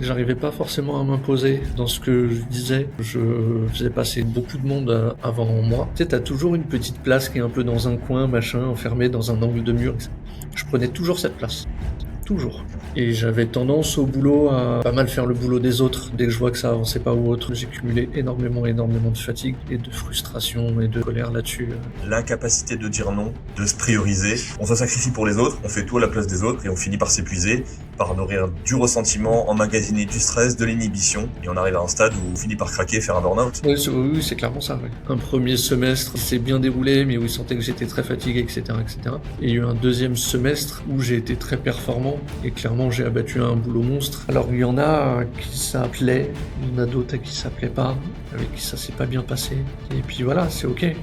J'arrivais pas forcément à m'imposer dans ce que je disais. Je faisais passer beaucoup de monde avant moi. Tu sais, t'as toujours une petite place qui est un peu dans un coin, machin, enfermée dans un angle de mur. Je prenais toujours cette place. Toujours. Et j'avais tendance au boulot à pas mal faire le boulot des autres. Dès que je vois que ça avançait pas ou autre, j'ai cumulé énormément de fatigue et de frustration et de colère là-dessus. L'incapacité de dire non, de se prioriser. On se sacrifie pour les autres, on fait tout à la place des autres et on finit par s'épuiser, par nourrir du ressentiment, emmagasiner du stress, de l'inhibition. Et on arrive à un stade où on finit par craquer et faire un burn-out. Oui, c'est clairement ça. Ouais. Un premier semestre s'est bien déroulé, mais où il sentait que j'étais très fatigué, etc., etc. Et il y a eu un deuxième semestre où j'ai été très performant et clairement j'ai abattu un boulot monstre. Alors il y en a qui ça plaît, il y en a d'autres à qui ça plaît pas, avec qui ça s'est pas bien passé. Et puis voilà, c'est ok. Et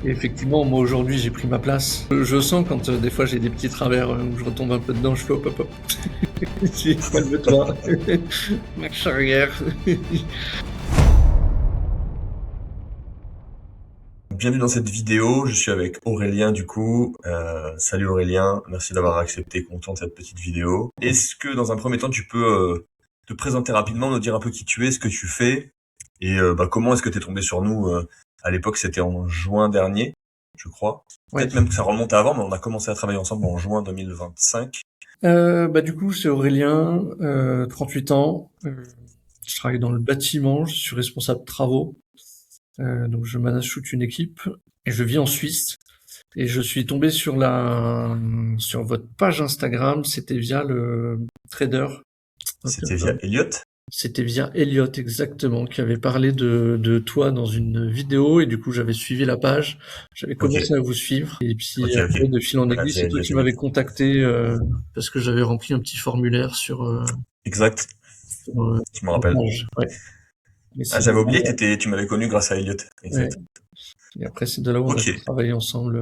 effectivement, moi aujourd'hui j'ai pris ma place. Je sens quand des fois j'ai des petits travers où je retombe un peu dedans, je fais hop hop hop. Calme-toi, marche arrière. Bienvenue dans cette vidéo, je suis avec Aurélien du coup. Salut Aurélien, merci d'avoir accepté qu'on tourne cette petite vidéo. Est-ce que dans un premier temps tu peux te présenter rapidement, nous dire un peu qui tu es, ce que tu fais et comment est-ce que tu es tombé sur nous à l'époque c'était en juin dernier, je crois. Ouais. Peut-être même que ça remonte à avant, mais on a commencé à travailler ensemble en juin 2025. Du coup, c'est Aurélien, 38 ans. Je travaille dans le bâtiment, je suis responsable travaux. Donc je manage toute une équipe et je vis en Suisse. Et je suis tombé sur votre page Instagram, c'était via le trader. C'était via Elliot. C'était via Elliot exactement, qui avait parlé de toi dans une vidéo et du coup j'avais suivi la page, j'avais commencé à vous suivre et puis après de fil en Voilà, aiguille via c'est toi Elliot, qui oui. m'avais contacté parce que j'avais rempli un petit formulaire sur, Exact, sur, je me la rappelle. page. Ouais. Mais Ah, c'est j'avais oublié que tu m'avais connu grâce à Elliot. ouais. Exact. Et après c'est de là où on a Ok, travaillé ensemble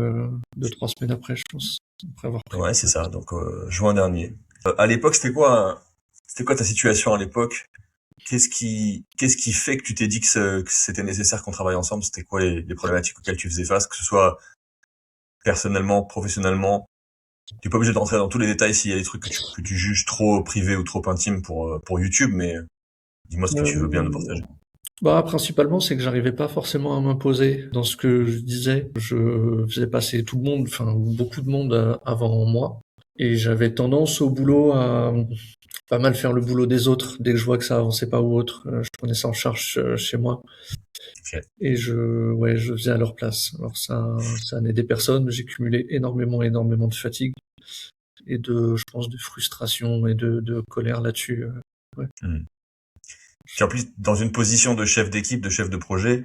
2-3 semaines après je pense, après avoir pris. ouais, c'est ça. Donc juin dernier. À l'époque, c'était quoi ta situation à l'époque? Qu'est-ce qui fait que tu t'es dit que c'était nécessaire qu'on travaille ensemble? C'était quoi les problématiques auxquelles tu faisais face, que ce soit personnellement, professionnellement? Tu n'es pas obligé de rentrer dans tous les détails s'il y a des trucs que tu juges trop privés ou trop intimes pour YouTube, mais dis-moi ce que tu veux bien nous partager. Principalement, c'est que j'arrivais pas forcément à m'imposer dans ce que je disais. Je faisais passer tout le monde, enfin beaucoup de monde avant moi, et j'avais tendance au boulot à pas mal faire le boulot des autres. Dès que je vois que ça avançait pas ou autre, je prenais ça en charge chez moi Ok. et je faisais à leur place. Alors ça n'aidait personne. J'ai cumulé énormément de fatigue et je pense, de frustration et de colère là-dessus. Ouais. Hmm. Puis en plus, dans une position de chef d'équipe, de chef de projet,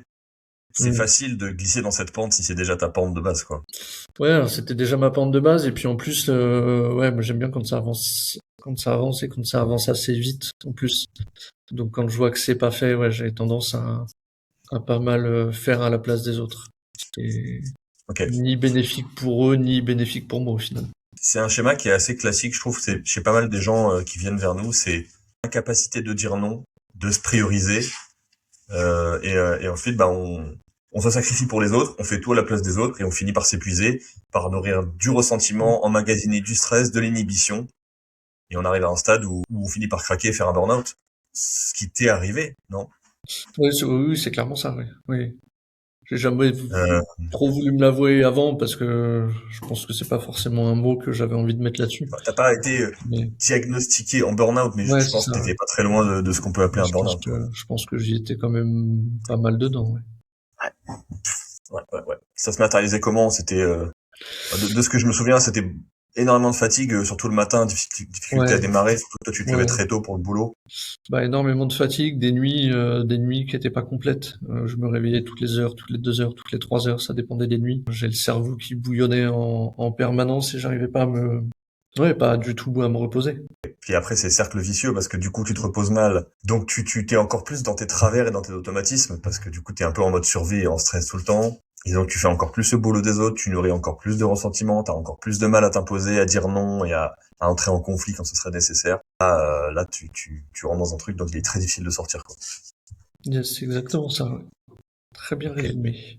c'est Mm. facile de glisser dans cette pente si c'est déjà ta pente de base, quoi. Ouais, alors c'était déjà ma pente de base et puis en plus, ouais, moi j'aime bien quand ça avance et quand ça avance assez vite en plus. Donc quand je vois que c'est pas fait, ouais, j'ai tendance à pas mal faire à la place des autres. Et Ok. ni bénéfique pour eux, ni bénéfique pour moi au final. C'est un schéma qui est assez classique, je trouve. C'est chez pas mal des gens qui viennent vers nous, c'est l'incapacité de dire non, de se prioriser, et ensuite, on se sacrifie pour les autres, on fait tout à la place des autres et on finit par s'épuiser, par nourrir du ressentiment, emmagasiner du stress, de l'inhibition, et on arrive à un stade où on finit par craquer et faire un burn-out. Ce qui t'est arrivé, non? Oui, c'est clairement ça, oui. Oui. J'ai jamais Euh, trop voulu me l'avouer avant parce que je pense que c'est pas forcément un mot que j'avais envie de mettre là-dessus. T'as pas été Mais diagnostiqué en burn-out, mais ouais, je c'est pense ça. que t'étais pas très loin de ce qu'on peut appeler un burn-out, tu vois. Je pense que j'y étais quand même pas mal dedans, ouais. Ouais. Ça se matérialisait comment? C'était de ce que je me souviens, c'était énormément de fatigue, surtout le matin, difficulté à Ouais, démarrer. Surtout toi, tu te levais ouais. très tôt pour le boulot. Énormément de fatigue, des nuits qui étaient pas complètes. Je me réveillais toutes les heures, toutes les 2 heures, toutes les 3 heures, ça dépendait des nuits. J'ai le cerveau qui bouillonnait en permanence et j'arrivais pas pas du tout à me reposer. Puis après, c'est cercle vicieux parce que du coup, tu te reposes mal. Donc, tu t'es encore plus dans tes travers et dans tes automatismes parce que du coup, t'es un peu en mode survie et en stress tout le temps. Et donc, tu fais encore plus le boulot des autres, tu nourris encore plus de ressentiments, t'as encore plus de mal à t'imposer, à dire non et à entrer en conflit quand ce serait nécessaire. Là, tu rentres dans un truc dont il est très difficile de sortir, quoi. Yes, c'est exactement ça, ouais. Très bien Ok. résumé.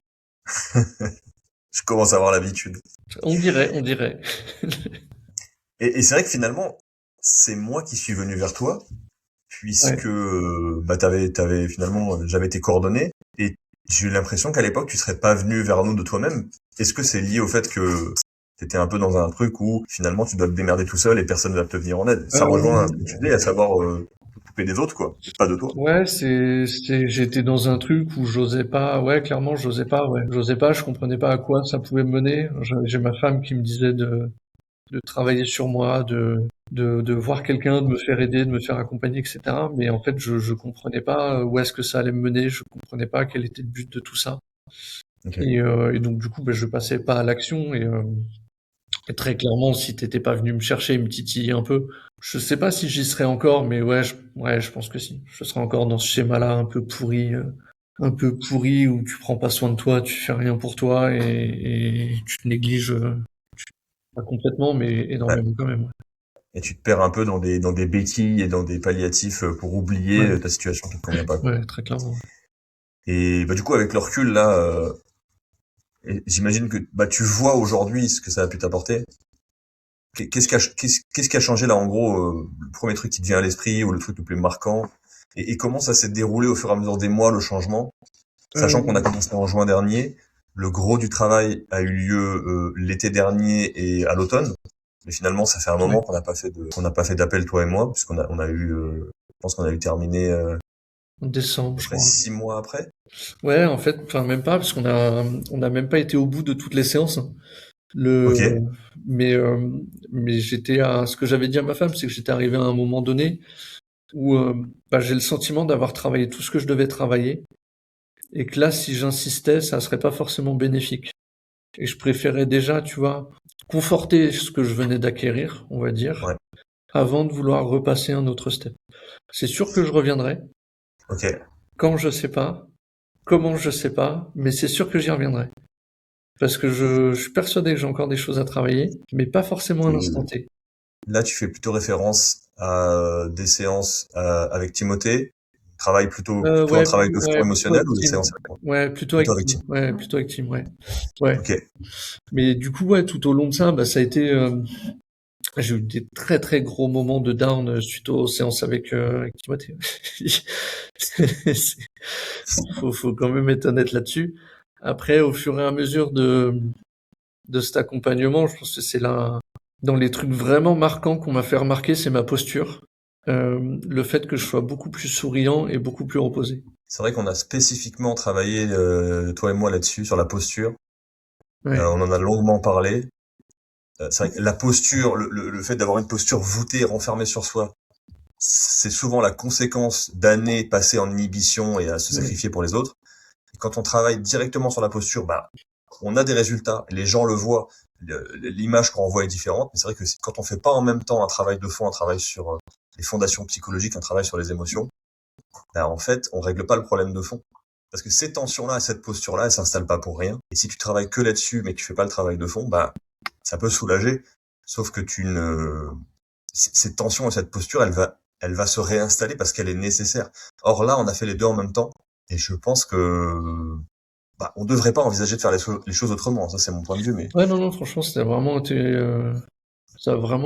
Je commence à avoir l'habitude. On dirait. Et c'est vrai que finalement, c'est moi qui suis venu vers toi. Ouais. puisque t'avais finalement jamais été coordonné. Et j'ai eu l'impression qu'à l'époque, tu serais pas venu vers nous de toi-même. Est-ce que c'est lié au fait que t'étais un peu dans un truc où finalement tu dois te démerder tout seul et personne ne va te venir en aide? Ça rejoint ce que tu dis, à savoir t'occuper des autres, quoi, et pas de toi. Ouais, j'étais dans un truc où j'osais pas, ouais, clairement, j'osais pas, je comprenais pas à quoi ça pouvait me mener. J'ai ma femme qui me disait de travailler sur moi, de voir quelqu'un, de me faire aider, de me faire accompagner, etc. Mais en fait, je comprenais pas où est-ce que ça allait me mener, je comprenais pas quel était le but de tout ça. Ok. Et donc, du coup, ben, je passais pas à l'action, et très clairement, si t'étais pas venu me chercher, me titiller un peu, je sais pas si j'y serais encore, mais ouais, je pense que si. Je serais encore dans ce schéma-là un peu pourri où tu prends pas soin de toi, tu fais rien pour toi et tu te négliges, pas complètement, mais Ouais. énormément quand même. Et tu te perds un peu dans des béquilles et dans des palliatifs pour oublier Ouais, ta situation qui te convient pas, quoi. ouais, très clairement. Et bah, du coup, avec le recul, là, et j'imagine que bah, tu vois aujourd'hui ce que ça a pu t'apporter. Qu'est-ce qui a changé là, en gros, le premier truc qui te vient à l'esprit ou le truc le plus marquant? Et comment ça s'est déroulé au fur et à mesure des mois, le changement? Sachant qu'on a Euh, commencé en juin dernier, le gros du travail a eu lieu l'été dernier et à l'automne. Mais finalement, ça fait un ouais, moment qu'on n'a pas fait d'appel toi et moi, puisqu'on a on a eu, je pense qu'on a eu terminé à en décembre, peu je près crois. 6 mois après. Ouais, en fait, enfin même pas, parce on a même pas été au bout de toutes les séances, hein. Le, Ok, mais mais j'étais à ce que j'avais dit à ma femme, c'est que j'étais arrivé à un moment donné où bah, j'ai le sentiment d'avoir travaillé tout ce que je devais travailler et que là, si j'insistais, ça serait pas forcément bénéfique. Et je préférais déjà, tu vois, conforter ce que je venais d'acquérir, on va dire, ouais, avant de vouloir repasser un autre step. C'est sûr que je reviendrai. ok. Quand je sais pas, comment je sais pas, mais c'est sûr que j'y reviendrai. Parce que je suis persuadé que j'ai encore des choses à travailler, mais pas forcément à l'instant T. Là, tu fais plutôt référence à des séances avec Timothée, plutôt un travail de fond Ouais, plutôt émotionnel avec ou des Tim. séances avec moi? Ouais, plutôt Plutôt avec avec Tim. Tim. Ouais, plutôt avec Tim, ouais. Ouais. Ok, Mais du coup, ouais, tout au long de ça, bah, ça a été, j'ai eu des très très gros moments de down suite aux séances avec Timothée. C'est- faut quand même être honnête là-dessus. Après, au fur et à mesure de cet accompagnement, je pense que c'est là, dans les trucs vraiment marquants qu'on m'a fait remarquer, c'est ma posture. Le fait que je sois beaucoup plus souriant et beaucoup plus reposé. c'est vrai qu'on a spécifiquement travaillé toi et moi là-dessus sur la posture. Ouais. On en a longuement parlé. C'est vrai que la posture, le fait d'avoir une posture voûtée, renfermée sur soi, c'est souvent la conséquence d'années passées en inhibition et à se Ouais. sacrifier pour les autres. Et quand on travaille directement sur la posture, bah, on a des résultats, les gens le voient, l'image qu'on renvoie est différente, mais c'est vrai que quand on fait pas en même temps un travail de fond, un travail sur les fondations psychologiques, un travail sur les émotions, bah, en fait, on règle pas le problème de fond. Parce que ces tensions-là, cette posture-là, elles s'installent pas pour rien. Et si tu travailles que là-dessus, mais que tu fais pas le travail de fond, bah, ça peut soulager. Sauf que cette tension et cette posture, elle va se réinstaller parce qu'elle est nécessaire. Or là, on a fait les deux en même temps. Et je pense que, bah, on devrait pas envisager de faire les choses autrement. Ça, c'est mon point de vue, mais Ouais, non, non, franchement, ça a vraiment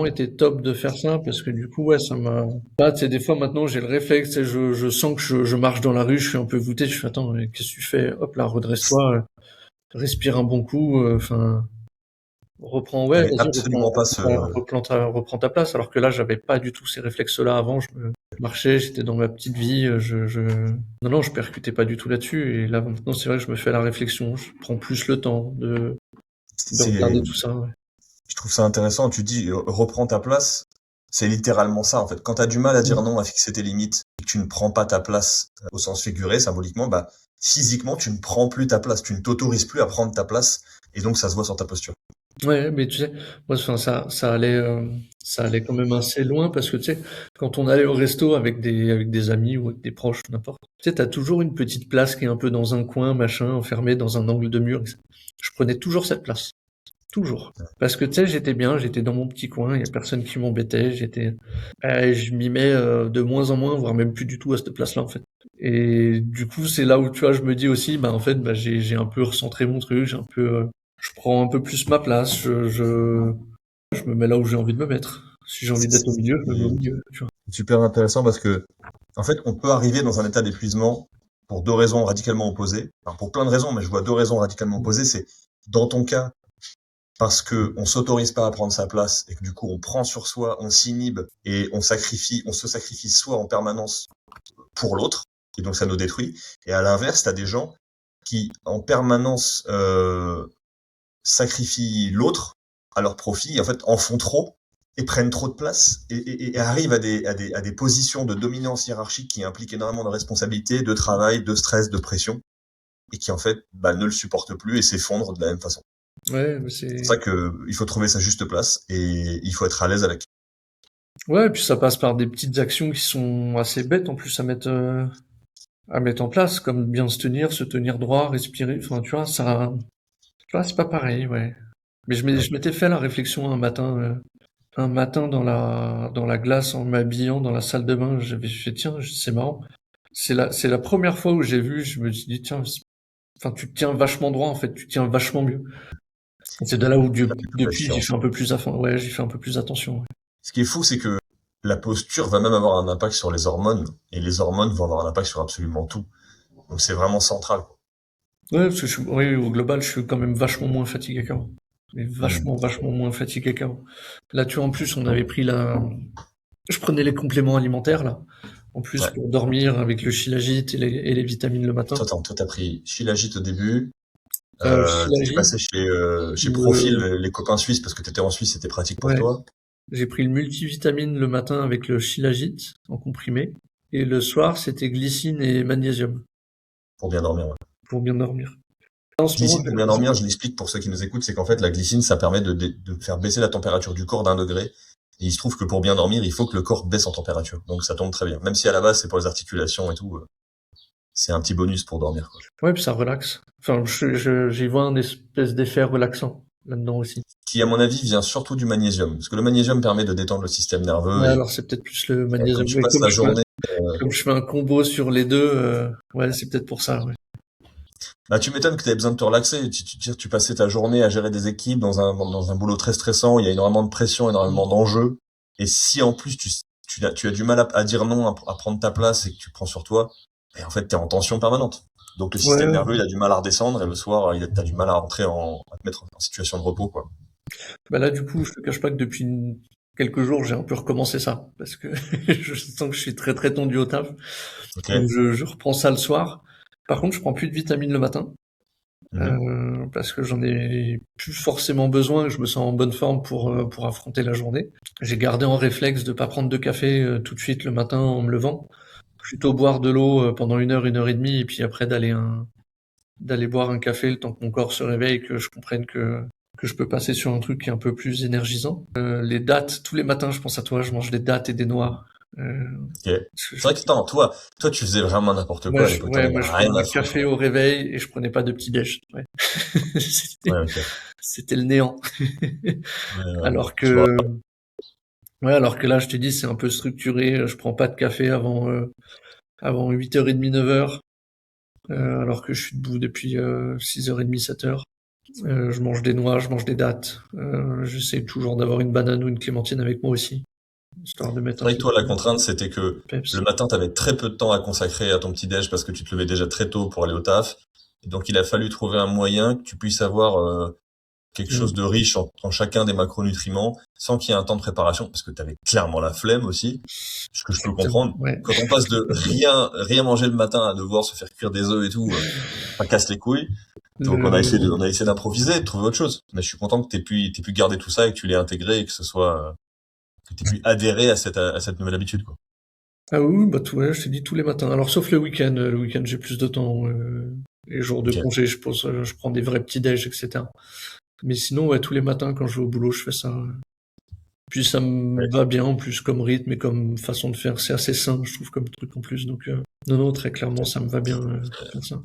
été top de faire ça parce que du coup, ouais, ça m'a. Là, tu sais, des fois maintenant, j'ai le réflexe, tu sais, je sens que je marche dans la rue, je suis un peu voûté, je fais attends, mais qu'est-ce que tu fais? Hop là, redresse-toi, respire un bon coup, enfin, reprends, ouais, t'avais vas-y, absolument pas ce, reprends ta place. Alors que là, j'avais pas du tout ces réflexes-là avant. Je marchais, j'étais dans ma petite vie, non, non, je percutais pas du tout là-dessus. Et là, maintenant, c'est vrai que je me fais la réflexion. Je prends plus le temps de regarder c'est, tout ça, ouais. je trouve ça intéressant. Tu dis, reprends ta place. C'est littéralement ça, en fait. Quand t'as du mal à dire non, à fixer tes limites, et que tu ne prends pas ta place au sens figuré, symboliquement, bah, physiquement, tu ne prends plus ta place. Tu ne t'autorises plus à prendre ta place. Et donc, ça se voit sur ta posture. Ouais, mais tu sais, moi, enfin, ça allait quand même assez loin parce que tu sais, quand on allait au resto avec des amis ou avec des proches, n'importe, tu sais, t'as toujours une petite place qui est un peu dans un coin, machin, enfermée dans un angle de mur. Je prenais toujours cette place. Toujours. Parce que tu sais, j'étais bien, j'étais dans mon petit coin, il y a personne qui m'embêtait, je m'y mets de moins en moins, voire même plus du tout à cette place-là, en fait. Et du coup, c'est là où, tu vois, je me dis aussi, bah, en fait, bah, j'ai un peu recentré mon truc, je prends un peu plus ma place, je me mets là où j'ai envie de me mettre. Si j'ai envie d'être au milieu, je me mets au C'est milieu, tu vois. super intéressant parce que En fait, on peut arriver dans un état d'épuisement pour deux raisons radicalement opposées. Enfin, pour plein de raisons, mais je vois deux raisons radicalement opposées. C'est, dans ton cas, parce que on s'autorise pas à prendre sa place et que du coup, on prend sur soi, on s'inhibe et on se sacrifie soi en permanence pour l'autre. Et donc, ça nous détruit. Et à l'inverse, t'as des gens qui, en permanence, sacrifient l'autre à leur profit, et en fait, en font trop et prennent trop de place et arrivent à des positions de dominance hiérarchique qui impliquent énormément de responsabilités, de travail, de stress, de pression, et qui en fait ne le supportent plus et s'effondrent de la même façon. Ouais, mais C'est pour ça que il faut trouver sa juste place et il faut être à l'aise avec. ouais, et puis ça passe par des petites actions qui sont assez bêtes en plus à mettre en place, comme bien se tenir droit, respirer. Enfin, tu vois, c'est pas pareil, ouais. Mais Ouais. je m'étais fait la réflexion un matin dans la glace en m'habillant dans la salle de bain. J'avais fait, tiens, c'est marrant. C'est la première fois où j'ai vu, je me suis dit, tiens, enfin, tu te tiens vachement droit, en fait, tu tiens vachement mieux. Et c'est de là où, La depuis, science. j'y fais un peu plus attention. Ouais. Ce qui est fou, c'est que la posture va même avoir un impact sur les hormones et les hormones vont avoir un impact sur absolument tout. Donc c'est vraiment central, quoi. Ouais, parce que oui, au global, je suis quand même vachement moins fatigué qu'avant. Mais Hmm. vachement moins fatigué qu'avant. Là, tu vois, en plus, on avait pris je prenais les compléments alimentaires, là. En plus, Ouais. pour dormir avec le shilajit et les vitamines le matin. Toi, t'as pris Shilajit au début. T'étais Shilajit, passé chez Profil, le, les copains suisses, parce que t'étais en Suisse, c'était pratique pour ouais, toi. j'ai pris le multivitamine le matin avec le shilajit en comprimé. Et le soir, c'était glycine et magnésium Pour bien dormir, ouais. pour bien dormir. En ce moment, Glycine pour bien dormir, je l'explique pour ceux qui nous écoutent, c'est qu'en fait, la glycine, ça permet de faire baisser la température du corps d'1 degré. Et il se trouve que pour bien dormir, il faut que le corps baisse en température. Donc ça tombe très bien. Même si à la base, c'est pour les articulations et tout, c'est un petit bonus pour dormir, quoi. ouais, puis ça relaxe. Enfin, j'y vois un espèce d'effet relaxant là-dedans aussi. Qui, à mon avis, vient surtout du magnésium. Parce que le magnésium permet de détendre le système nerveux Ouais, alors c'est peut-être plus le et quand magnésium. tu Ouais, passes la journée, comme je fais un combo sur les deux, ouais, c'est peut-être pour ça, ouais. bah, tu m'étonnes que tu aies besoin de te relaxer. Tu passais ta journée à gérer des équipes dans un boulot très stressant, il y a énormément de pression, énormément d'enjeux. Et si en plus tu as du mal à dire non, à prendre ta place et que tu prends sur toi, et en fait t'es en tension permanente. Donc le système Ouais, nerveux il a du mal à redescendre et le soir t'as du mal à rentrer à te mettre en situation de repos, quoi. bah là, du coup, je te cache pas que depuis quelques jours, j'ai un peu recommencé ça, parce que je sens que je suis très tendu au taf. Ok. Donc je reprends ça le soir. Par contre, je prends plus de vitamines le matin, Mhm. parce que j'en ai plus forcément besoin, et je me sens en bonne forme pour affronter la journée. J'ai gardé en réflexe de pas prendre de café tout de suite le matin en me levant, plutôt boire de l'eau pendant une heure et demie, et puis après d'aller boire un café le temps que mon corps se réveille, que je comprenne que je peux passer sur un truc qui est un peu plus énergisant. Les dattes, tous les matins, je pense à toi, je mange des dattes et des noix. Euh, Ok. C'est vrai que toi tu faisais vraiment n'importe quoi à l'époque. T'en ouais, avais moi je rien prenais à un foutre, café quoi. au réveil et je prenais pas de petit déj. Ouais. Ouais, C'était, ok. c'était le néant. Ouais, ouais. Alors Je me que, ouais, alors que là, je te dis, c'est un peu structuré. Je prends pas de café avant 8h30, 9h. Alors que je suis debout depuis 6h30, 7h. Je mange des noix, je mange des dattes. J'essaie toujours d'avoir une banane ou une clémentine avec moi aussi, histoire de mettre C'est un vrai que peu toi, la de contrainte, c'était que le peps. matin, tu avais très peu de temps à consacrer à ton petit-déj parce que tu te levais déjà très tôt pour aller au taf. Et donc, il a fallu trouver un moyen que tu puisses avoir quelque chose Mm. de riche en chacun des macronutriments sans qu'il y ait un temps de préparation parce que tu avais clairement la flemme aussi, ce que je peux Exactement. comprendre. Ouais. Quand on passe de rien manger le matin à devoir se faire cuire des œufs et tout, ça casse les couilles. Donc, Le... on a essayé d'improviser, de trouver autre chose. Mais je suis content que t'aies pu garder tout ça et que tu l'aies intégré et que que t'aies pu adhérer à cette nouvelle habitude, quoi. Ah oui, oui, bah tout, ouais, je t'ai dit tous les matins. Alors sauf le week-end. Le week-end, j'ai plus de temps. Les jours de Ok. congé, je prends des vrais petits déj, etc. Mais sinon, ouais, tous les matins quand je vais au boulot, je fais ça. Puis ça me va bien en plus comme rythme et comme façon de faire. C'est assez sain, je trouve, comme truc en plus. Donc non, non, très clairement, ça me va bien faire ça.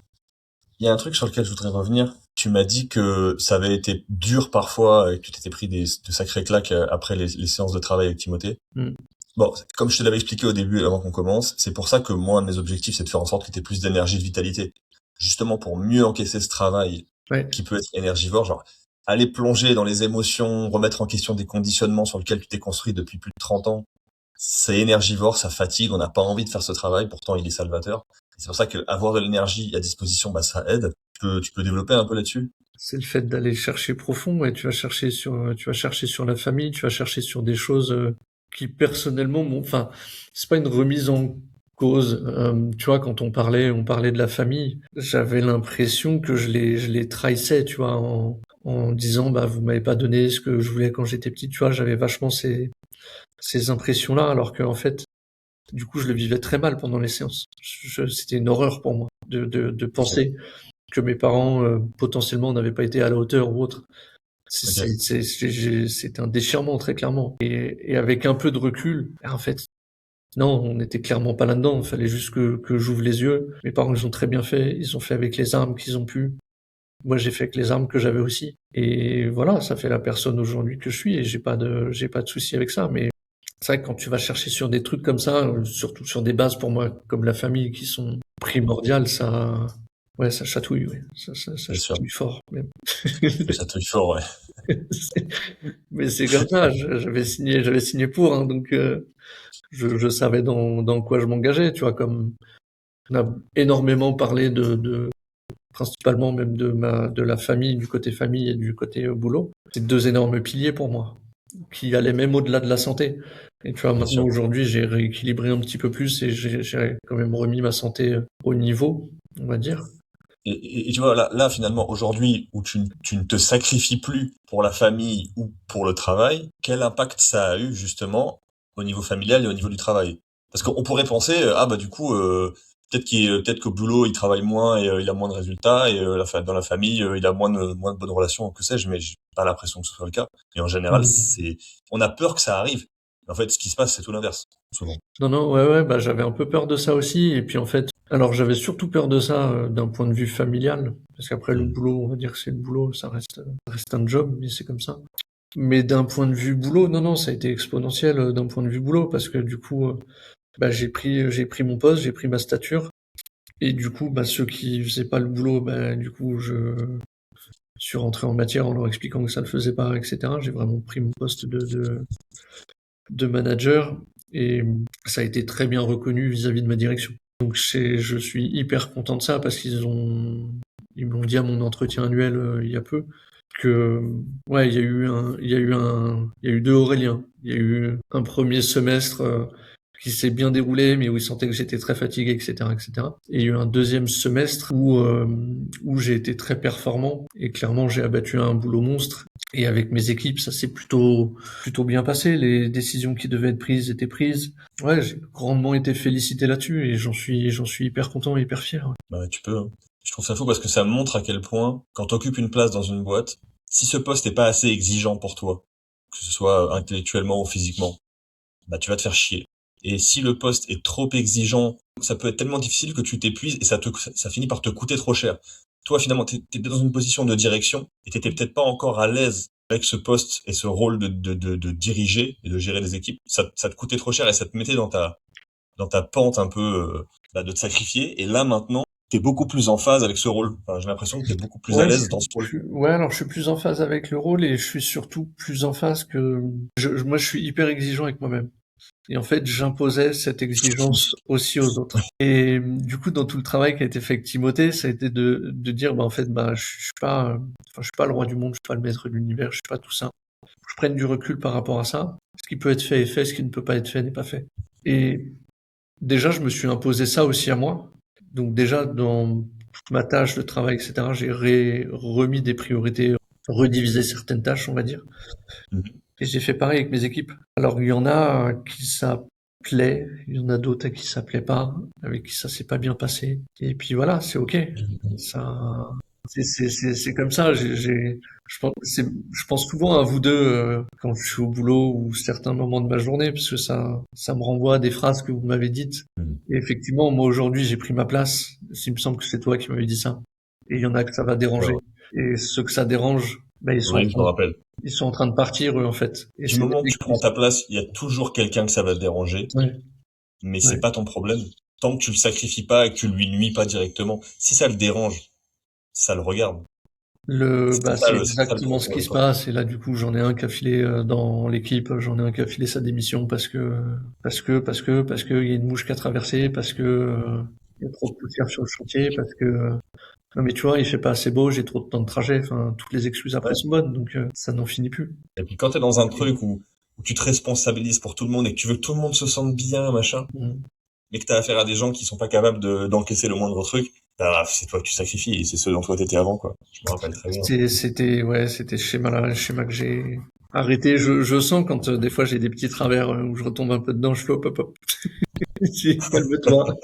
Il y a un truc sur lequel je voudrais revenir. Tu m'as dit que ça avait été dur parfois et que tu t'étais pris de sacrées claques après les séances de travail avec Timothée. Mm. Bon, comme je te l'avais expliqué au début, avant qu'on commence, c'est pour ça que moi, un de mes objectifs, c'est de faire en sorte que tu aies plus d'énergie, de vitalité. Justement pour mieux encaisser ce travail Ouais. qui peut être énergivore, genre aller plonger dans les émotions, remettre en question des conditionnements sur lesquels tu t'es construit depuis plus de 30 ans c'est énergivore, ça fatigue, on n'a pas envie de faire ce travail, pourtant il est salvateur. Et c'est pour ça qu'avoir de l'énergie à disposition, bah, ça aide. Tu peux développer un peu là-dessus? C'est le fait d'aller chercher profond, et tu vas chercher sur la famille, tu vas chercher sur des choses qui personnellement, enfin, c'est pas une remise en cause. Tu vois, quand on parlait de la famille, j'avais l'impression que je les trahissais, tu vois, en disant, bah, vous m'avez pas donné ce que je voulais quand j'étais petit, tu vois, j'avais vachement ces impressions-là, alors que en fait, du coup, je le vivais très mal pendant les séances. C'était une horreur pour moi de Ok. penser que mes parents potentiellement n'avaient pas été à la hauteur ou autre. Ok. C'est un déchirement très clairement. Et avec un peu de recul, en fait, non, on n'était clairement pas là-dedans. Il fallait juste que j'ouvre les yeux. Mes parents, ils ont très bien fait. Ils ont fait avec les armes qu'ils ont pu. Moi, j'ai fait avec les armes que j'avais aussi. Et voilà, ça fait la personne aujourd'hui que je suis. Et j'ai pas de souci avec ça. Mais c'est vrai que quand tu vas chercher sur des trucs comme ça, surtout sur des bases pour moi comme la famille qui sont primordiales, ça, ouais, ça chatouille, ouais. Ça Bien sûr. chatouille fort, même. Ça touche fort, ouais. Mais c'est comme ça. J'avais signé pour, hein, donc je savais dans quoi je m'engageais, tu vois. Comme on a énormément parlé principalement même de la famille, du côté famille et du côté boulot. C'est deux énormes piliers pour moi, qui allaient même au-delà de la santé. Et tu vois, Bien maintenant, sûr. aujourd'hui, j'ai rééquilibré un petit peu plus et j'ai quand même remis ma santé au niveau, on va dire. Et tu vois, là, finalement, aujourd'hui, où tu ne te sacrifies plus pour la famille ou pour le travail, quel impact ça a eu, justement, au niveau familial et au niveau du travail? Parce qu'on pourrait penser, ah, bah, du coup, peut-être qu'au boulot, il travaille moins et il a moins de résultats, et dans la famille, il a moins de bonnes relations, que sais-je, mais j'ai pas l'impression que ce soit le cas. Et en général, Mhm. on a peur que ça arrive. En fait, ce qui se passe, c'est tout l'inverse, souvent. Non, non, ouais, ouais, bah, j'avais un peu peur de ça aussi. Et puis, en fait, alors, j'avais surtout peur de ça d'un point de vue familial. Parce qu'après, le Mm. boulot, on va dire que c'est le boulot, ça reste un job, mais c'est comme ça. Mais d'un point de vue boulot, non, non, ça a été exponentiel d'un point de vue boulot. Parce que du coup, bah, j'ai pris mon poste, j'ai pris ma stature. Et du coup, bah, ceux qui faisaient pas le boulot, bah, du coup, je suis rentré en matière en leur expliquant que ça le faisait pas, etc. J'ai vraiment pris mon poste de manager et ça a été très bien reconnu vis-à-vis de ma direction. Donc je suis hyper content de ça parce ils m'ont dit à mon entretien annuel il y a peu que ouais, il y a eu deux Aurélien. Il y a eu un premier semestre qui s'est bien déroulé, mais où ils sentaient que j'étais très fatigué, etc., etc. Et il y a eu un deuxième semestre où j'ai été très performant et clairement j'ai abattu un boulot monstre. Et avec mes équipes, ça s'est plutôt bien passé. Les décisions qui devaient être prises étaient prises. Ouais, j'ai grandement été félicité là-dessus et j'en suis hyper content et hyper fier. Ouais. Bah, tu peux, hein. Je trouve ça fou parce que ça montre à quel point, quand t'occupes une place dans une boîte, si ce poste n'est pas assez exigeant pour toi, que ce soit intellectuellement ou physiquement, bah, tu vas te faire chier. Et si le poste est trop exigeant, ça peut être tellement difficile que tu t'épuises et ça finit par te coûter trop cher. Toi, finalement, t'étais dans une position de direction et t'étais peut-être pas encore à l'aise avec ce poste et ce rôle de diriger et de gérer les équipes. Ça te coûtait trop cher et ça te mettait dans ta pente un peu bah, de te sacrifier. Et là maintenant, t'es beaucoup plus en phase avec ce rôle. Enfin, j'ai l'impression que t'es beaucoup plus à Ouais, l'aise dans ce rôle. ouais, alors je suis plus en phase avec le rôle et je suis surtout plus en phase que moi je suis hyper exigeant avec moi-même. Et en fait, j'imposais cette exigence aussi aux autres. Et du coup, dans tout le travail qui a été fait avec Timothée, ça a été de dire, bah, en fait, bah, je suis pas le roi du monde, je suis pas le maître de l'univers, je suis pas tout ça. Je prenne du recul par rapport à ça. Ce qui peut être fait est fait, ce qui ne peut pas être fait n'est pas fait. Et déjà, je me suis imposé ça aussi à moi. Donc déjà, dans toute ma tâche de travail, etc., j'ai remis des priorités, redivisé certaines tâches, on va dire. Mhm. Et j'ai fait pareil avec mes équipes. Alors, il y en a qui ça plaît, il y en a d'autres à qui ça plaît pas, avec qui ça s'est pas bien passé. Et puis voilà, c'est ok. Ça, c'est comme ça. Je pense souvent à vous deux quand je suis au boulot ou certains moments de ma journée, parce que ça me renvoie à des phrases que vous m'avez dites. Mhm. Et effectivement, moi aujourd'hui, j'ai pris ma place. Il me semble que c'est toi qui m'avais dit ça. Et il y en a que ça va Ouais, déranger. ouais. Et ceux que ça dérange, ben, Oui, je me rappelle. ils sont en train de partir, eux, en fait. Et Du c'est moment que tu prends définitif. ta place, il y a toujours quelqu'un que ça va te déranger, Ouais, mais c'est ouais. pas ton problème. Tant que tu le sacrifies pas et que tu lui nuis pas directement. Si ça le dérange, ça le regarde. C'est C'est ça le exactement truc, ce qui se quoi. passe. Et là, du coup, j'en ai un qui a filé dans l'équipe, j'en ai un qui a filé sa démission parce que il y a une mouche qui a traversé, parce que il y a trop de poussière sur le chantier, parce que non mais tu vois, il fait pas assez beau, j'ai trop de temps de trajet. Enfin, toutes les excuses après Ouais. sont bonnes, donc ça n'en finit plus. Et puis quand t'es dans un truc où tu te responsabilises pour tout le monde et que tu veux que tout le monde se sente bien, machin, Mm. mais que t'as affaire à des gens qui sont pas capables d'encaisser le moindre truc, bah, c'est toi que tu sacrifies et c'est ce dont toi t'étais avant, quoi. Je me rappelle très bien. C'était le schéma que j'ai arrêté. Je sens quand des fois j'ai des petits travers où je retombe un peu dedans, je fais hop hop hop. Calme-toi.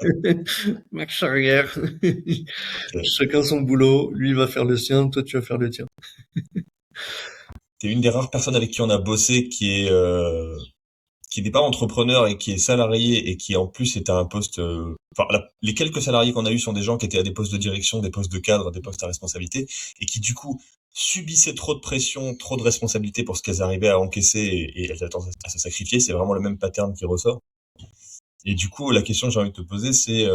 Marche arrière. Ok. Chacun son boulot. Lui va faire le sien, toi tu vas faire le tien. T'es une des rares personnes avec qui on a bossé qui n'est pas entrepreneur et qui est salarié et qui en plus est à un poste. Enfin, les quelques salariés qu'on a eu sont des gens qui étaient à des postes de direction, des postes de cadre, des postes à responsabilité et qui du coup subissaient trop de pression, trop de responsabilités pour ce qu'elles arrivaient à encaisser et elles attendent à se sacrifier. C'est vraiment le même pattern qui ressort. Et du coup, la question que j'ai envie de te poser, c'est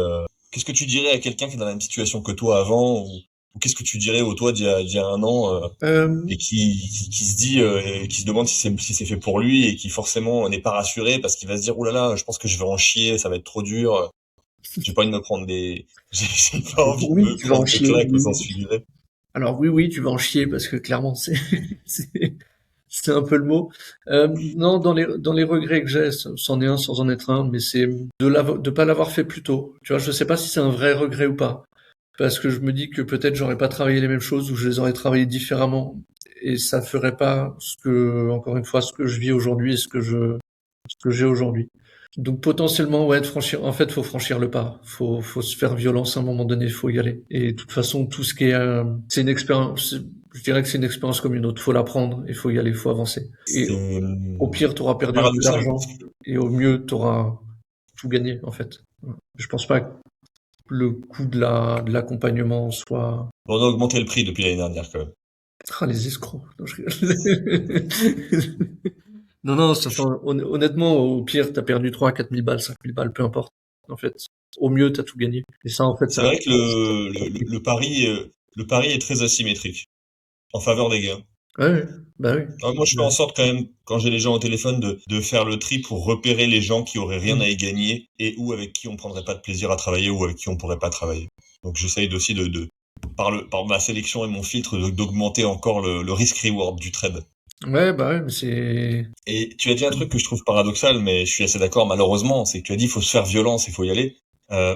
qu'est-ce que tu dirais à quelqu'un qui est dans la même situation que toi avant ou qu'est-ce que tu dirais au toi d'il y a un an Euh, et qui se dit qui se demande si c'est fait pour lui et qui forcément n'est pas rassuré parce qu'il va se dire, ouh là là, je pense que je vais en chier, ça va être trop dur, j'ai pas envie de me prendre des j'ai pas envie de oui, me tu vas en prendre des chier. claques Oui, au sens oui. figuré. Alors oui, oui, tu vas en chier parce que clairement c'est c'est un peu le mot. Non, dans les regrets que j'ai, c'en est un sans en être un, mais c'est de pas l'avoir fait plus tôt. Tu vois, je sais pas si c'est un vrai regret ou pas, parce que je me dis que peut-être j'aurais pas travaillé les mêmes choses ou je les aurais travaillées différemment et ça ferait pas encore une fois, ce que je vis aujourd'hui et ce que j'ai aujourd'hui. Donc potentiellement, ouais, de franchir. En fait, faut franchir le pas. Faut se faire violence à un moment donné. Faut y aller. Et de toute façon, tout ce qui est, c'est une expérience. Je dirais que c'est une expérience comme une autre. Faut l'apprendre. Il faut y aller. Faut avancer. Et C'est au pire, t'auras perdu un peu paradoxal d'argent. parce que Et au mieux, t'auras tout gagné en fait. Je pense pas que le coût de l'accompagnement soit. on a augmenté le prix depuis l'année dernière quand même. Ah, les escrocs. Non, je rigole. Non, non, honnêtement, au pire, t'as perdu 3 à 4 000 balles, 5 000 balles, peu importe. En fait, au mieux, t'as tout gagné. Et ça, en fait, C'est ça. vrai que le pari est très asymétrique en faveur des gains. Ouais, ouais, bah oui. Moi, je fais en sorte quand même, quand j'ai les gens au téléphone, de faire le tri pour repérer les gens qui auraient rien Mm. à y gagner et ou avec qui on prendrait pas de plaisir à travailler ou avec qui on pourrait pas travailler. Donc, j'essaye aussi par ma sélection et mon filtre, d'augmenter encore le risk-reward du trade. Ouais, bah ouais, mais c'est. Et tu as dit un truc que je trouve paradoxal, mais je suis assez d'accord, malheureusement, c'est que tu as dit, il faut se faire violence, il faut y aller.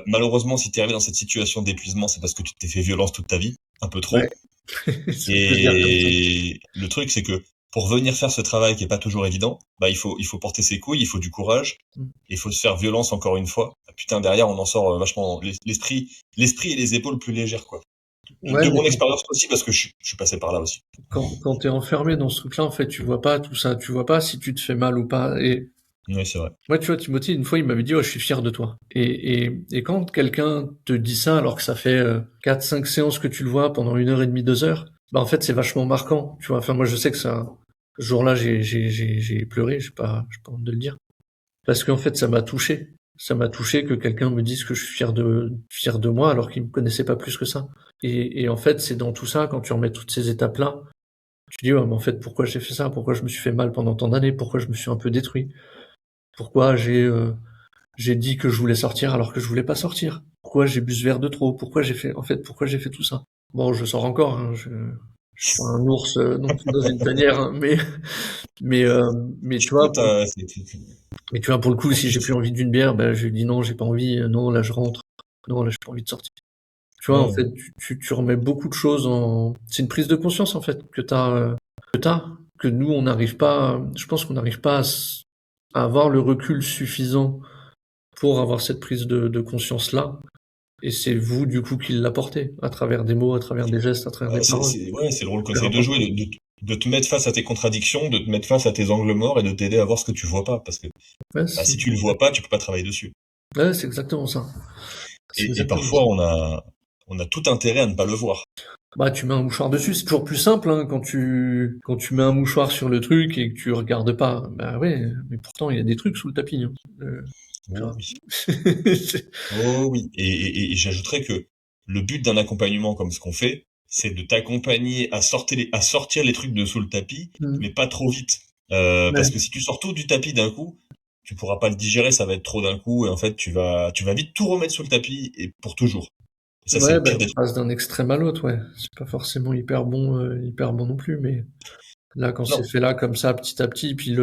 Malheureusement, si tu es arrivé dans cette situation d'épuisement, c'est parce que tu t'es fait violence toute ta vie, un peu Ouais, trop. si on peut dire comme ça. Et le truc, c'est que pour venir faire ce travail qui est pas toujours évident, bah il faut porter ses couilles, il faut du courage, Mm. il faut se faire violence encore une fois. Ah, putain, derrière, on en sort vachement l'esprit et les épaules plus légères, quoi. Ouais, De mais mon expérience aussi, parce que je suis passé par là aussi. quand t'es enfermé dans ce truc-là, en fait, tu vois pas tout ça. Tu vois pas si tu te fais mal ou pas. Et Oui, c'est vrai. moi, tu vois, Timothée, une fois, il m'avait dit, oh, je suis fier de toi. Et quand quelqu'un te dit ça, alors que ça fait 4, 5 séances que tu le vois pendant 1 heure et demie, 2 heures, bah, en fait, c'est vachement marquant. Tu vois, enfin, moi, je sais que ça, ce jour-là, j'ai pleuré, j'ai pas honte de le dire. Parce qu'en fait, ça m'a touché. Ça m'a touché que quelqu'un me dise que je suis fier de moi alors qu'il me connaissait pas plus que ça. Et en fait, c'est dans tout ça, quand tu remets toutes ces étapes-là, tu dis, ouais, mais en fait, pourquoi j'ai fait ça? Pourquoi je me suis fait mal pendant tant d'années? Pourquoi je me suis un peu détruit? Pourquoi j'ai dit que je voulais sortir alors que je voulais pas sortir? Pourquoi j'ai bu ce verre de trop? Pourquoi j'ai fait tout ça? Bon, je sors encore, hein, je suis pas un ours non plus dans une tanière, hein, mais, euh, mais tu vois, Écoute, mais tu vois, pour le coup, si j'ai plus envie d'une bière, ben, je lui dis non, j'ai pas envie, non, là, je rentre. Non, là, j'ai pas envie de sortir. Tu vois, en ouais. fait, tu remets beaucoup de choses en, c'est une prise de conscience, en fait, que nous, on n'arrive pas, je pense qu'on n'arrive pas à avoir le recul suffisant pour avoir cette prise de conscience-là. Et c'est vous, du coup, qui l'apportez, à travers des mots, à travers des gestes, à travers des paroles. Ouais, c'est le rôle que Super j'essaie de important. jouer, de te mettre face à tes contradictions, de te mettre face à tes angles morts et de t'aider à voir ce que tu vois pas. Parce que Ouais, bah, si tu le vois pas, tu peux pas travailler dessus. ouais, c'est exactement ça. C'est Et exactement ça. parfois, on a tout intérêt à ne pas le voir. Bah, tu mets un mouchoir dessus, c'est toujours plus simple, hein, quand tu mets un mouchoir sur le truc et que tu regardes pas. Bah ouais, mais pourtant, il y a des trucs sous le tapis, hein. Tu Oh vois. oui. Oh oui. Et j'ajouterais que le but d'un accompagnement comme ce qu'on fait, c'est de t'accompagner à sortir les trucs de sous le tapis, Mm. mais pas trop vite. Parce Ouais. que si tu sors tout du tapis d'un coup, tu pourras pas le digérer, ça va être trop d'un coup, et en fait, tu vas vite tout remettre sous le tapis, et pour toujours. Et ça, c'est Ouais, le bah, pire des tu trucs. passes d'un extrême à l'autre, ouais. C'est pas forcément hyper bon non plus, mais là, quand c'est Non. fait là, comme ça, petit à petit, puis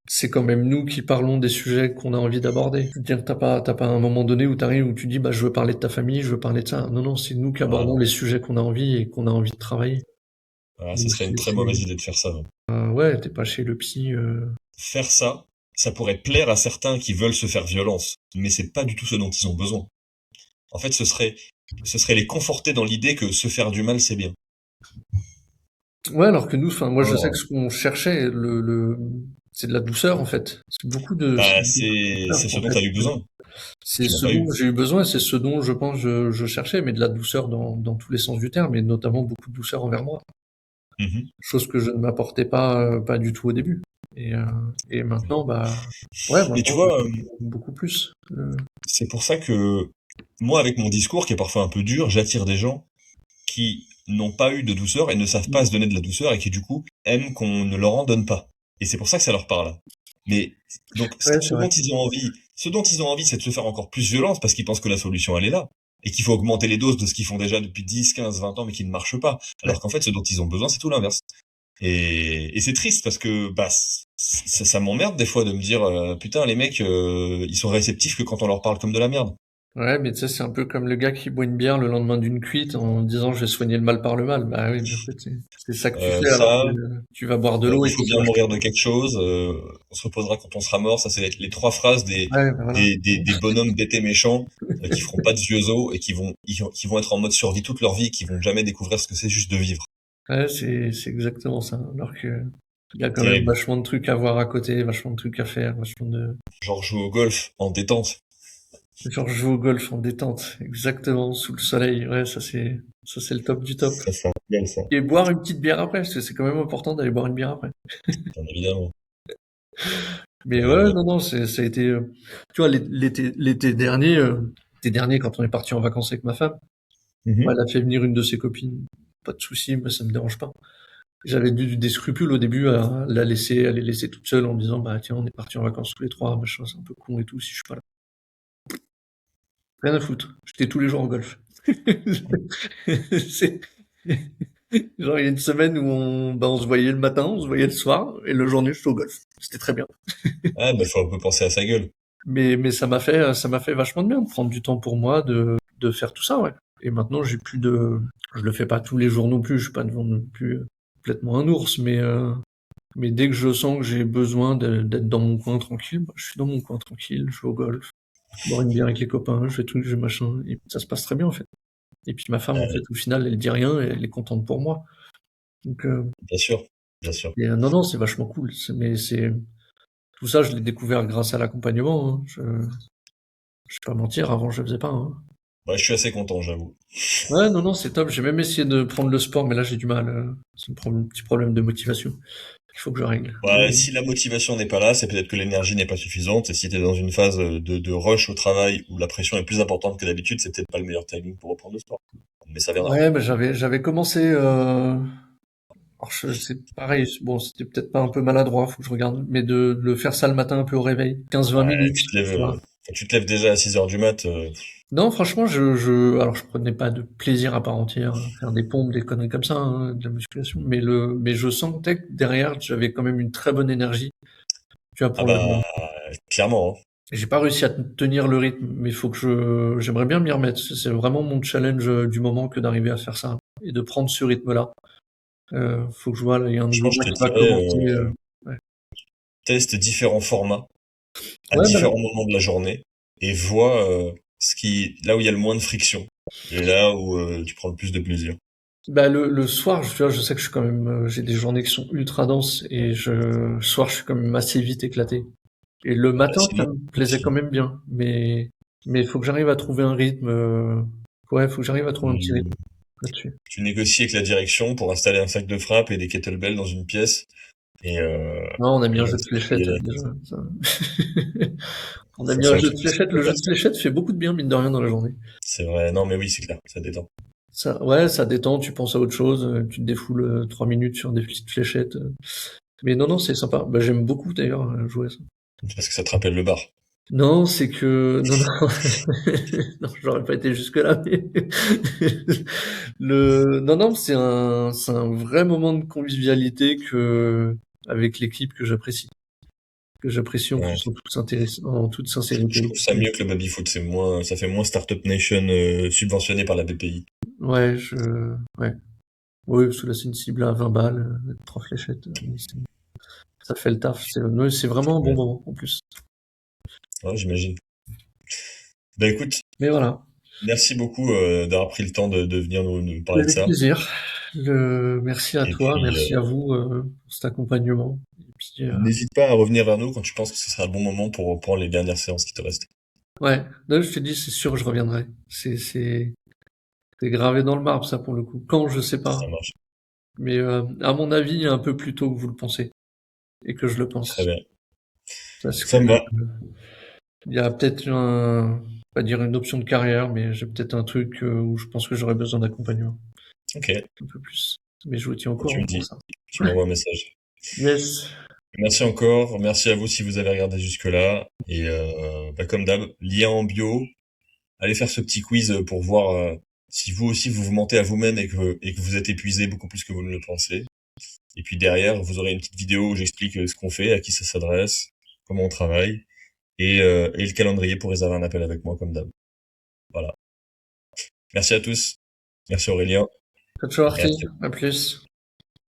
c'est quand même nous qui parlons des sujets qu'on a envie d'aborder. C'est-à-dire que t'as pas un moment donné où t'arrives, où tu dis, bah, je veux parler de ta famille, je veux parler de ça. Non, non, c'est nous qui Voilà. abordons les sujets qu'on a envie et qu'on a envie de travailler. Voilà, ce Donc, serait une très mauvaise idée de faire ça. ouais, t'es pas chez le psy, Faire ça, ça pourrait plaire à certains qui veulent se faire violence, mais c'est pas du tout ce dont ils ont besoin. En fait, ce serait les conforter dans l'idée que se faire du mal, c'est bien. Ouais, alors que nous, enfin, moi, je sais que Oh. ce qu'on cherchait, c'est de la douceur, en fait. C'est Bah, beaucoup de douceur, c'est ce en dont fait. t'as eu besoin, C'est tu n'as ce pas dont eu. j'ai eu besoin, c'est ce dont je pense je cherchais, mais de la douceur dans tous les sens du terme, et notamment beaucoup de douceur envers moi. Mhm. Chose que je ne m'apportais pas du tout au début. Et, euh, et maintenant, bah, ouais, Mais tu maintenant, vois, beaucoup plus. c'est pour ça que moi, avec mon discours qui est parfois un peu dur, j'attire des gens qui n'ont pas eu de douceur et ne savent pas se donner de la douceur et qui du coup aiment qu'on ne leur en donne pas. Et c'est pour ça que ça leur parle. Mais donc Ouais, c'est vrai. ce dont ils ont envie, c'est de se faire encore plus violence parce qu'ils pensent que la solution elle est là et qu'il faut augmenter les doses de ce qu'ils font déjà depuis 10, 15, 20 ans mais qui ne marche pas. Ouais. Alors qu'en fait, ce dont ils ont besoin, c'est tout l'inverse. Et c'est triste parce que bah ça m'emmerde des fois de me dire putain les mecs ils sont réceptifs que quand on leur parle comme de la merde. Ouais, mais tu sais, c'est un peu comme le gars qui boit une bière le lendemain d'une cuite en disant je vais soigner le mal par le mal. Bah oui, mais en fait, c'est ça que tu fais alors que Ça tu vas boire de l'eau il et faut puis ça bien va mourir changer. de quelque chose. On se reposera quand on sera mort. Ça, c'est les trois phrases Ouais, bah voilà. des bonhommes bêtés méchants qui feront pas de vieux os et qui vont être en mode survie toute leur vie et qui vont jamais découvrir ce que c'est juste de vivre. Ouais, c'est exactement ça. Alors que il y a quand même Terrible. vachement de trucs à voir à côté, vachement de trucs à faire, vachement de... Genre jouer au golf en détente. Genre jouer au golf en détente, exactement, sous le soleil. Ouais, ça c'est le top du top. Ça, c'est bien ça. Et boire une petite bière après, parce que c'est quand même important d'aller boire une bière après. Bien évidemment. Mais Bien ouais, évidemment. non, non, ça a été, tu vois, l'été dernier, quand on est parti en vacances avec ma femme, ouais, Mhm. elle a fait venir une de ses copines. Pas de souci, moi ça me dérange pas. J'avais des scrupules au début à les laisser toute seule en me disant, bah tiens, on est parti en vacances tous les trois, machin, c'est un peu con et tout, si je suis pas là. Rien à foutre. J'étais tous les jours au golf. C'est- Genre, il y a une semaine où on se voyait le matin, on se voyait le soir, et le journée, je suis au golf. C'était très bien. Ah, bah, faut un peu penser à sa gueule. Mais ça m'a fait vachement de bien de prendre du temps pour moi, de faire tout ça, ouais. Et maintenant, je le fais pas tous les jours non plus, je suis pas devant non plus complètement un ours, mais dès que je sens que j'ai besoin d'être dans mon coin tranquille, bah, je suis dans mon coin tranquille, je vais au golf, je bois une bière avec les copains, je fais tout, je machin, et ça se passe très bien, en fait. Et puis ma femme, en fait, au final, elle dit rien et elle est contente pour moi. Donc, Bien sûr. Bien sûr. non, non, c'est vachement cool. Tout ça, je l'ai découvert grâce à l'accompagnement, hein. Je vais pas mentir, avant, je le faisais pas, hein. Bah, je suis assez content, j'avoue. Ouais, non, non, c'est top. J'ai même essayé de prendre le sport, mais là, j'ai du mal. Ça me prend un petit problème de motivation. Il faut que je règle. Ouais, si la motivation n'est pas là, c'est peut-être que l'énergie n'est pas suffisante. Et si tu es dans une phase de rush au travail où la pression est plus importante que d'habitude, c'est peut-être pas le meilleur timing pour reprendre le sport. Mais ça viendra. Ouais, bah, j'avais commencé, alors c'est pareil, bon, c'était peut-être pas un peu maladroit, faut que je regarde, mais de le faire ça le matin un peu au réveil, 15-20 Ouais, minutes, tu vois. quand tu te lèves déjà à 6 heures du mat, Non, franchement, alors je prenais pas de plaisir à part entière à faire des pompes, des conneries comme ça, hein, de la musculation, mais je sentais que derrière, j'avais quand même une très bonne énergie, tu vois, ah pour le, bah, clairement, hein. j'ai pas réussi à tenir le rythme, mais il faut que j'aimerais bien m'y remettre. C'est vraiment mon challenge du moment que d'arriver à faire ça et de prendre ce rythme-là. Faut que je vois, là, il y a un nouveau Franchement, je mois te qui va dirais, commencer. Ouais. teste différents formats à Ouais, bah, différents moments de la journée et vois là où il y a le moins de friction et là où tu prends le plus de plaisir. le soir, tu vois, je sais que je suis quand même, j'ai des journées qui sont ultra denses et le soir, je suis quand même assez vite éclaté. Et le Bah, matin, ça sinon, me plaisait quand même bien, mais il faut que j'arrive à trouver un rythme. Ouais, faut que j'arrive à trouver un petit rythme tu, là-dessus. tu négocies avec la direction pour installer un sac de frappe et des kettlebells dans une pièce Non, on a mis et un comme jeu de ça, tu peux y fléchettes aller. déjà. Ça. On a Ça, mis c'est un un jeu de truc qui fléchettes. peut Le jeu faire de ça. fléchettes fait beaucoup de bien, mine de rien, dans la journée. C'est vrai. Non, mais oui, c'est clair. Ça détend. Ouais, ça détend, tu penses à autre chose, tu te défoules 3 minutes sur des petites fléchettes. Mais non, non, c'est sympa. Bah, j'aime beaucoup d'ailleurs jouer à ça. Parce que ça te rappelle le bar. Non, c'est que non, non, non, j'aurais pas été jusque là. Mais non, non, c'est un vrai moment de convivialité que avec l'équipe que j'apprécie en Ouais. plus en toute Je sincérité. trouve ça mieux que le baby-foot. Ça fait moins Startup Nation subventionné par la BPI. Ouais, ouais, oui, parce que là c'est une cible à 20 balles, avec 3 fléchettes. Ça fait le taf. Ouais, c'est vraiment un bon Ouais, moment en plus. ouais, j'imagine. Bah écoute, Mais voilà. merci beaucoup d'avoir pris le temps de venir nous parler de Avec ça. plaisir. Merci à Et toi, puis, merci à vous pour cet accompagnement. Et puis, n'hésite pas à revenir vers nous quand tu penses que ce sera le bon moment pour reprendre les dernières séances qui te restent. ouais, là, je te dis, c'est sûr que je reviendrai. C'est gravé dans le marbre, ça, pour le coup. Quand, je sais Ça pas. marche. Mais à mon avis, un peu plus tôt que vous le pensez et que je le Très pense. bien. Parce que Ça me va. il y a peut-être pas dire une option de carrière, mais j'ai peut-être un truc où je pense que j'aurais besoin d'accompagnement. Ok. Un peu plus. Mais je vous tiens au Tu courant me pour dis. ça. Tu m'envoies un message. Yes. Merci encore. Merci à vous si vous avez regardé jusque-là. Et bah, comme d'hab, lien en bio. Allez faire ce petit quiz pour voir si vous aussi vous vous mentez à vous-même et que vous êtes épuisé beaucoup plus que vous ne le pensez. Et puis derrière, vous aurez une petite vidéo où j'explique ce qu'on fait, à qui ça s'adresse, comment on travaille et le calendrier pour réserver un appel avec moi comme d'hab. Voilà. Merci à tous. Merci Aurélien. Ciao, ciao, Et à Arti. très À plus.